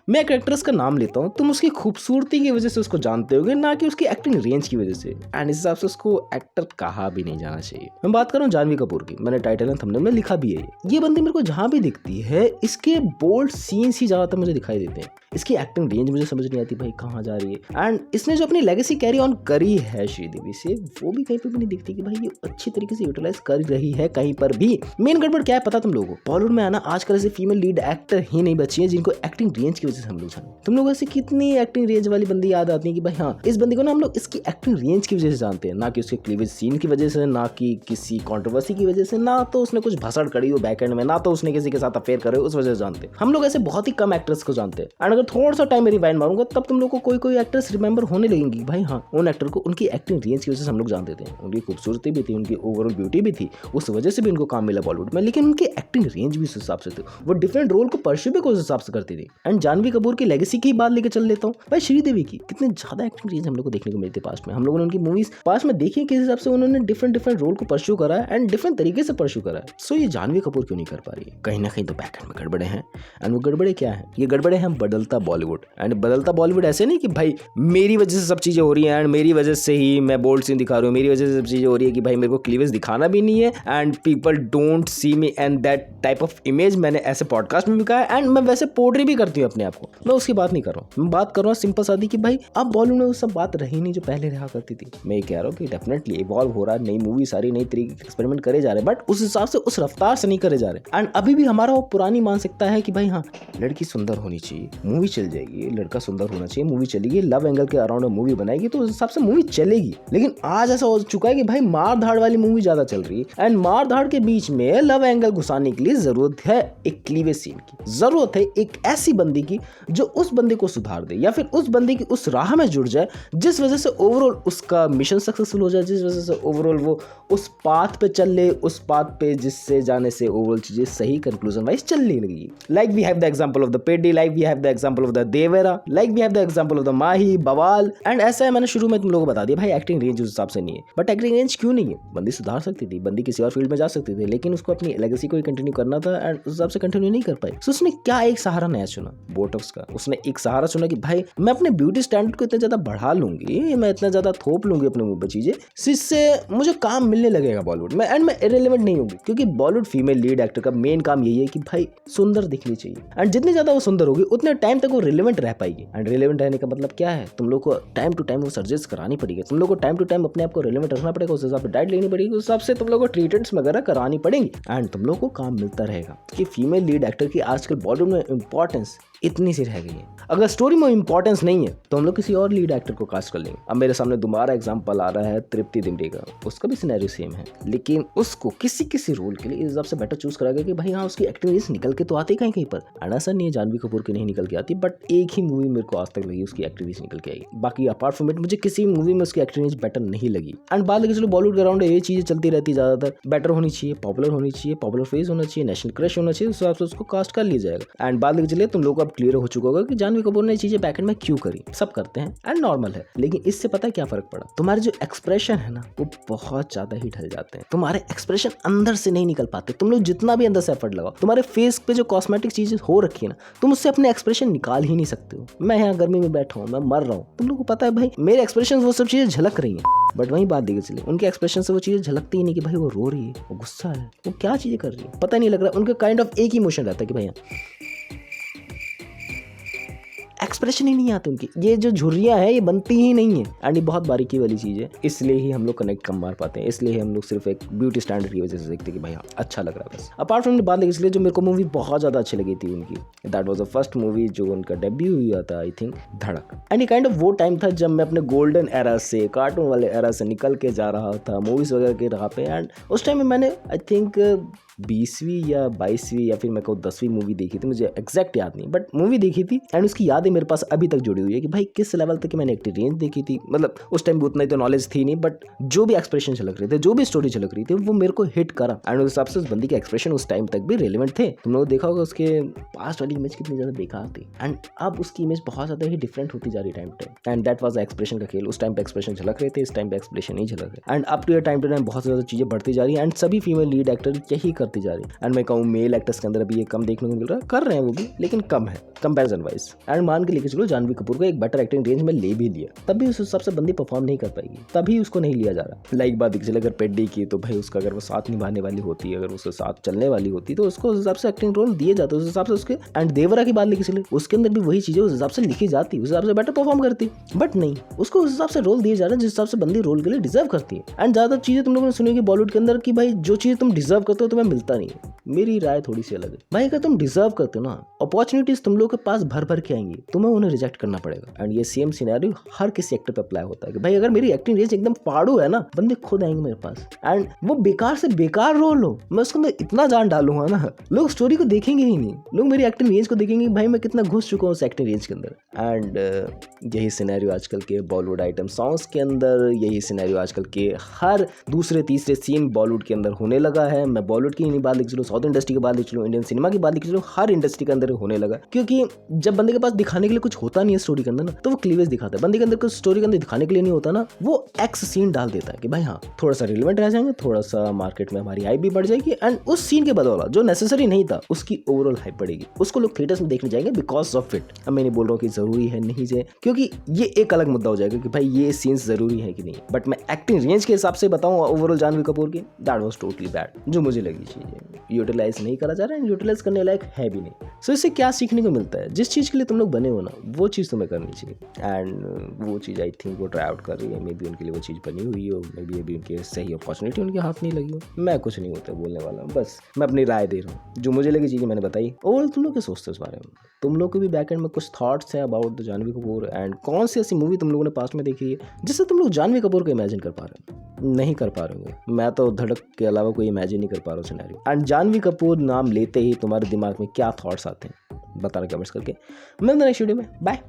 मैं एक एक्ट्रेस का नाम लेता हूँ, तुम उसकी खूबसूरती की वजह से उसको जानते होगे, ना कि उसकी एक्टिंग रेंज की वजह से। एंड इस हिसाब से उसको एक्टर कहा भी नहीं जाना चाहिए। मैं बात कर रहा हूँ जानवी कपूर की, मैंने टाइटल एंड थंबनेल में लिखा भी है। ये बंदी मेरे को जहाँ भी दिखती है इसके बोल्ड सीन्स ही ज्यादातर मुझे दिखाई देते हैं। इसकी एक्टिंग रेंज मुझे समझ नहीं आती भाई कहाँ जा रही है। एंड इसने जो अपनी लेगेसी कैरी ऑन करी है श्रीदेवी से, वो भी कहीं पे भी नहीं दिखती कि भाई ये अच्छी तरीके से यूटिलाइज कर रही है कहीं पर भी। मेन गड़बड़ क्या है पता तुम लोगों को, बॉलीवुड में आना आजकल ऐसे फीमेल लीड एक्टर ही नहीं बची है जिनको एक्टिंग रेंज की वजह से हम लोग जाने। तुम लोग ऐसे कितनी एक्टिंग रेंज वाली बंदी याद आती है कि भाई हाँ इस बंदी को ना हम लोग इसकी एक्टिंग रेंज की वजह से जानते हैं, ना कि उसके क्लीवेज सीन की वजह से, ना कि किसी कंट्रोवर्सी की वजह से, ना तो उसने कुछ भसड़ करी हो बैक एंड में, ना तो उसने किसी के साथ अफेयर करे उस वजह से जानते हैं। हम लोग ऐसे बहुत ही कम एक्टर्स को जानते हैं। एंड अगर थोड़ा सा टाइम रिवाइंड मारूंगा तब तुम लोग को कोई एक्टर्स रिमेंबर होने लगेंगी भाई हाँ उन एक्टर को उनकी एक्टिंग रेंज की वजह से हम लोग जानते थे। उनकी खूबसूरती भी थी, उनकी ओवरऑल ब्यूटी भी थी, उस वजह से भी उनको काम मिला बॉलीवुड में। लेकिन उनकी एक्टिंग रेंज भी उस हिसाब से थी, वो डिफरेंट रोल को परस्यू भी उस हिसाब से करती थी। एंड जानवी कपूर की लेगेसी की बात लेकर चल लेता हूँ भाई, श्रीदेवी की कितने ज्यादा एक्टिंग रेंज हम लोग को देखने को मिलती है पास्ट में। हम लोगों ने उनकी मूवीज पास्ट में देखी किस हिसाब से उन्होंने डिफरेंट रोल को परस्यू करा है एंड डिफरेंट तरीके से परस्यू करा है। सो ये जानवी कपूर क्यों नहीं कर पा रही है? कहीं ना कहीं तो बैक एंड में गड़बड़े हैं। एंड वो गड़बड़े क्या है? ये गड़बड़े हैं बदलता बॉलीवुड। एंड बदलता बॉलीवुड ऐसे नहीं कि भाई मेरी वजह से सब चीजें हो रही हैं एंड मेरी वजह से ही मैं बोल्ड सीन दिखा रही हूँ, मेरी वजह से सब चीजें हो रही है कि भाई मेरे को क्लीवेज दिखाना भी नहीं है and people don't see me and that type of image. मैंने ऐसे पॉडकास्ट में भी कहा है एंड मैं वैसे पोर्ट्रे भी करती हूँ अपने आप को। मैं उसकी बात नहीं कर रहा हूँ, मैं बात कर रहा हूँ सिंपल सादी कि भाई अब बॉलीवुड में वो सब बात रही नहीं जो पहले रहा करती थी। मैं ये कह रहा हूँ कि डेफिनेटली इवॉल्व हो रहा है, नई मूवी सारी नई तरीके के एक्सपेरिमेंट करे जा रहे हैं, बट उस हिसाब से उस रफ्तार से नहीं करे जा रहे। एंड अभी भी हमारा वो पुरानी मानसिकता है कि भाई हाँ लड़की सुंदर होनी चाहिए, मूवी चल जाएगी, लड़का सुंदर होना चाहिए, मूवी चलेगी, लव एंगल के अराउंड मूवी बनाएगी तो उस हिसाब से मूवी चलेगी। लेकिन आज ऐसा हो चुका है कि भाई मार धाड़ वाली मूवी ज्यादा चल रही है एंड मार धाड़ के बीच में लव एंगल घुसाने के लिए जरूरत है एक क्लीवेज सीन की, जरूरत है एक ऐसी बंदी की जो उस बंदे को सुधार दे या फिर उस बंदे की उस राह में जुड़ जाए जिस वजह से ओवरऑल उसका मिशन सक्सेसफुल हो जाए, जिस वजह से ओवरऑल वो उस पाथ पे चल ले, उस पाथ पे जिससे जाने से ओवरऑल चीजें सही कंक्लूजन वाइज चलने लगी। Like we have the example of the Peddi, like we have the example of the Devara, like we have the example of the Mahi Bawaal. And ऐसा है, मैंने शुरू में तुम लोगों को बता दिया भाई एक्टिंग रेंज उस हिसाब से नहीं है। बट एक्टिंग रेंज क्यों नहीं है? बंदी सुधार सकती थी, बंदी किसी और फील्ड में जा सकती थी, लेकिन उसको अपनी लेगेसी को ही कंटिन्यू करना था एंड उस हिसाब से कंटिन्यू नहीं कर पाई। सो उसने क्या एक सहारा नया चुना, बोटॉक्स का। उसने एक सहारा चुना कि भाई मैं अपने ब्यूटी स्टैंडर्ड को इतना ज्यादा बढ़ा लूंगी, मैं इतना ज्यादा थोप लूंगी अपने मुंह पे चीजें, जिससे मुझे काम मिलने लगेगा बॉलीवुड में एंड मैं इरेलेवेंट नहीं होगी। क्योंकि बॉलीवुड फीमेल लीड एक्टर का मेन काम यही है कि भाई सुंदर दिखनी चाहिए एंड जितनी ज्यादा वो सुंदर होगी उतने टाइम तक वो रिलेवेंट रह पाएगी। एंड रिलेवेंट रहने का मतलब क्या है? तुम लोग को टाइम टू टाइम वो सर्जरीज करानी पड़ेगी, तुम लोग को टाइम टू टाइम अपने आप को रिलेवेंट रखना पड़ेगा, उस हिसाब से डाइट लेनी पड़ेगी, उस हिसाब से तुम लोग को ट्रीटमेंट्स वगैरह करानी पड़ेंगी एंड तुम लोग को काम मिलता रहेगा। कि फीमेल लीड एक्टर की आजकल बॉलीवुड में इंपॉर्टेंस इतनी सी रह गई है। अगर स्टोरी में इंपॉर्टेंस नहीं है तो हम लोग किसी और लीड एक्टर को कास्ट कर लेंगे। अब मेरे सामने दोबारा एग्जांपल आ रहा है तृप्ति डिमरी का, उसका भी सिनेरियो सेम है, लेकिन उसको किसी किसी रोल के लिए इस हिसाब से बेटर चूज करा गया कि भाई हाँ उसकी एक्टिंग रेंज निकल के तो आती कहीं कहीं पर। ऐसा नहीं है जानवी कपूर की नहीं निकल के आती, बट एक ही मूवी मेरे को आज तक लगी उसकी एक्टिंग रेंज निकल के आई। बाकी अपार्ट फ्रॉम इट मुझे किसी मूवी में उसकी एक्टिंग रेंज बेटर नहीं लगी। एंड बात लगे चलो बॉलीवुड के अराउंड ये चीजें चलती रहती, ज्यादातर बेटर होनी चाहिए, पॉपुलर होनी चाहिए, पॉपुलर फेस होना चाहिए, नेशनल क्रश होना चाहिए, उस हिसाब से उसको कास्ट कर लिया जाएगा। एंड बात लगे चलिए तुम लोग को अब क्लियर हो चुका होगा कि जानवी कपूर ने चीजें बैकएंड में क्यों करी। सब करते हैं एंड नॉर्मल है, लेकिन इससे पता है क्या फर्क पड़ा? तुम्हारे जो एक्सप्रेशन है ना वो बहुत ज्यादा ही ढल जाते हैं, तुम्हारे एक्सप्रेशन अंदर से नहीं निकल पाते। तुम लोग जितना भी अंदर से एफर्ट लगाओ, तुम्हारे फेस पे जो कॉस्मेटिक चीजें हो रखी है ना, तुम उससे अपने एक्सप्रेशन निकाल ही नहीं सकते हो। मैं यहाँ गर्मी में बैठा हूँ, मैं मर रहा हूँ, तुम लोग को पता है भाई मेरे एक्सप्रेशन वो सब चीजें झलक रही हैं, बट वही बात देखिए चलिए उनके एक्सप्रेशन से वो चीजें झलकती ही नहीं कि भाई वो रो रही है, वो गुस्सा है, वो क्या चीजें कर रही है, पता नहीं लग रहा। उनके काइंड ऑफ एक ही इमोशन रहता है कि भाई एक्सप्रेशन ही नहीं आते उनकी। ये जो झुर्रियां है ये बनती ही नहीं है एंड ये बहुत बारीकी वाली चीज है, इसलिए ही हम लोग कनेक्ट कम मार पाते हैं, इसलिए हम लोग सिर्फ एक ब्यूटी स्टैंडर्ड की वजह से देखते कि भाई हाँ अच्छा लग रहा है बस। अपार्ट फ्रॉम बात लगी इसलिए जो मेरे को मूवी बहुत ज्यादा अच्छी लगी थी उनकी, that was the first movie जो उनका डेब्यू हुआ था, आई थिंक धड़क। एंड ये काइंड ऑफ वो टाइम था जब मैं अपने गोल्डन एरा से, कार्टून वाले एरा से निकल के जा रहा था मूवीज वगैरह के राह पे। एंड उस टाइम में मैंने आई थिंक 20वीं या 22वीं या फिर मैं कहूँ 10वीं मूवी देखी थी, मुझे एग्जैक्ट याद नहीं, बट मूवी देखी थी एंड उसकी यादें मेरे पास अभी तक जुड़ी हुई है कि भाई किस लेवल तक मैंने एक्टिंग रेंज देखी थी। मतलब उस टाइम भी उतना ही तो नॉलेज थी नहीं, बट जो भी एक्सप्रेशन झलक रहे थे, जो भी स्टोरी झलक रही थी वो मेरे को हिट करा एंड उस हिसाब से उस बंदी के एक्सप्रेशन उस टाइम तक भी रेलिवेंट थे। तुम लोग देखा होगा उसके पास्ट वाली इमेज कितनी ज्यादा बेकार थी एंड अब उसकी इमेज बहुत ज्यादा ही डिफरेंट होती जा रही time time. And that was expression का खेल। उस टाइम पे एक्सप्रेशन झलक रहे थे, इस टाइम पे एक्सप्रेशन नहीं झलक रहे and up to time to time बहुत ज्यादा चीजें बढ़ती जा रही है एंड सभी फीमेल लीड एक्टर यही कर करती जा रही है। एंड मैं कहूँ मेल एक्टर्स के अंदर अभी ये कम देखने को मिल रहा है, कर रहे हैं वो भी, लेकिन कम है कंपैरिजन वाइज। एंड मान के लेके चलो जानवी कपूर को एक बेटर एक्टिंग रेंज में ले भी लिया, तब भी उस हिसाब से बंदी परफॉर्म नहीं कर पाएगी, तभी उसको नहीं लिया जा रहा। लाइक बात चले अगर पेड्डी की, तो भाई उसका अगर वो साथ निभाने वाली होती, अगर उसके साथ चलने वाली होती, तो उसको उस हिसाब से एक्टिंग रोल दिए जाते उस हिसाब से उसके। एंड देवरा की बात लेके चले, उसके अंदर भी वही चीजें उस हिसाब से लिखी जाती, उस हिसाब से बेटर परफॉर्म करती, बट नहीं, उसको उस हिसाब से रोल दिए जा रहे हैं जिस हिसाब से बंदी रोल के लिए डिजर्व करती है। एंड ज्यादा चीजें तुम लोगों ने सुनी होगी बॉलीवुड के अंदर कि भाई जो चीज तुम डिजर्व करते हो तुम्हें मिलता नहीं है। मेरी राय थोड़ी सी अलग है भाई, अगर तुम डिजर्व करते हो ना, अपॉर्चुनिटीज तुम लोगों के पास भर भर के आएंगी, तुम्हें उन्हें रिजेक्ट करना पड़ेगा। एंड ये सेम सिनेरियो हर किसी एक्टर पे अप्लाई होता है कि भाई अगर मेरी एक्टिंग रेंज एकदम पाड़ू है ना, बंदे खुद आएंगे मेरे पास, एंड वो बेकार से बेकार रोल हो, मैं उसके अंदर इतना जान डालूंगा ना, लोग स्टोरी को देखेंगे ही नहीं, लोग मेरी एक्टिंग रेंज को देखेंगे भाई मैं कितना घुस चुका हूँ उस एक्टिंग रेंज के अंदर। एंड यही सिनेरियो आजकल के बॉलीवुड आइटम सॉन्ग्स के अंदर, यही सिनेरियो आजकल के हर दूसरे तीसरे सीन बॉलीवुड के अंदर होने लगा है। मैं बॉलीवुड की नहीं बात लिख चलूँ, साउथ इंडस्ट्री की बात लिख चलूँ, इंडियन सिनेमा की बात लिख चलूँ, हर इंडस्ट्री के अंदर होने लगा। क्योंकि जब बंदे के पास दिखाने के लिए कुछ होता नहीं है स्टोरी के अंदर ना, तो वो क्लीवेज दिखाता है। बंदे के अंदर कुछ स्टोरी के अंदर दिखाने के लिए नहीं होता ना, वो एक्स सीन डाल देता है कि भाई हाँ थोड़ा सा रिलेवेंट रह जाएंगे, थोड़ा सा मार्केट में हमारी हाइप भी बढ़ जाएगी, एंड उस सीन के बदौलत जो नेसेसरी नहीं था उसकी ओवरऑल हाइप बढ़ेगी, उसको लोग थिएटर्स में देखने जाएंगे बिकॉज ऑफ इट। अब मैं नहीं बोल रहा हूँ कि जरूरी है नहीं है, क्योंकि ये एक अलग मुद्दा हो जाएगा कि भाई ये सीन्स जरूरी है कि नहीं, बट मैं एक्टिंग रेंज के हिसाब से बताऊँ ओवरऑल जानवी कपूर की, दैट वाज टोटली बैड। जो मुझे लगी चीजें यूटिलाइज नहीं करा जा रहा है, यूटिलाइज करने लायक है भी नहीं। सो इससे क्या सीखने को मिलता है, जिस चीज़ के लिए तुम लोग बने हो ना वो चीज़ तुम्हें करनी चाहिए। एंड वो चीज़ आई थिंक वो ट्राई आउट कर रही है, मे बी उनके लिए वो चीज़ बनी हुई हो, मे बी अभी उनके सही अपॉर्चुनिटी उनके हाथ नहीं लगी हो। मैं कुछ नहीं होता बोलने वाला हूँ, बस मैं अपनी राय दे रहा हूँ, जो मुझे लगी चीज़ें मैंने बताई। और तुम लोग क्या सोचते हो इस बारे में, तुम लोग के भी बैक एंड में कुछ थॉट्स हैं about the Janhvi Kapoor, and कौन सी ऐसी मूवी तुम लोगों ने पास्ट में देखी है जिससे तुम लोग जानवी कपूर को इमेजिन कर पा रहे हो? नहीं कर पा रहे होंगे, मैं तो धड़क के अलावा कोई इमेजिन नहीं कर पा रहा हूँ सिनेरियो। एंड जानवी कपूर नाम लेते ही तुम्हारे दिमाग में क्या थॉट्स आते हैं बताना कमेंट्स करके। मिलते हैं नेक्स्ट वीडियो में, बाय।